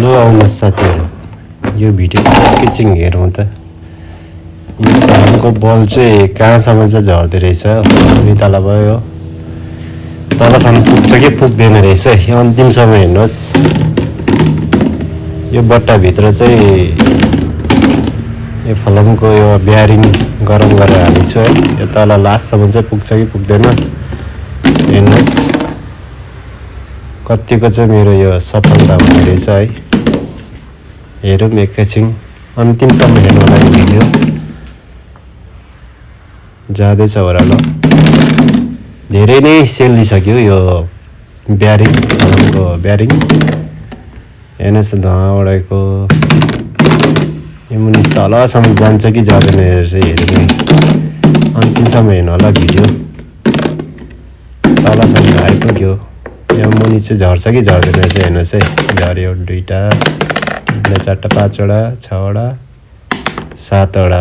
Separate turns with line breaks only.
Hello आउनुहोस् साथीहरू, यो भिडियो एकैछिन हेरौँ त। यो फलामको बल चाहिँ कहाँसम्म चाहिँ झर्दो रहेछ। दुई तला भयो, तलसम्म पुग्छ कि पुग्दैन रहेछ। यो अन्तिमसम्म हेर्नुहोस्। यो बट्टाभित्र चाहिँ यो फलामको यो ब्यारिङ गरम गरेर हालेको छु है। यो तल लास्टसम्म चाहिँ पुग्छ कि पुग्दैन हेर्नुहोस्। कतिको चाहिँ मेरो यो सफलता हुने रहेछ है। हेरौँ एकैछिन, अन्तिमसम्म हेर्नु लागि भिडियो जाँदैछ ओह्रालो। धेरै नै सेलिसक्यो यो ब्यारिङ, फलामको ब्यारिङ। हेर्नुहोस् धुवा उडेको। यो मुनि तलसम्म जान्छ कि जाँदैन रहेछ हेरौँ। अन्तिमसम्म हेर्नु होला भिडियो। तलसम्म आइपुग्यो। यहाँ मुनि चाहिँ झर्छ कि झर्दैन रहेछ हेर्नुहोस् है। झऱ्यो 2टा, 3टा, 4टा, 5वटा, 6वटा, 7वटा।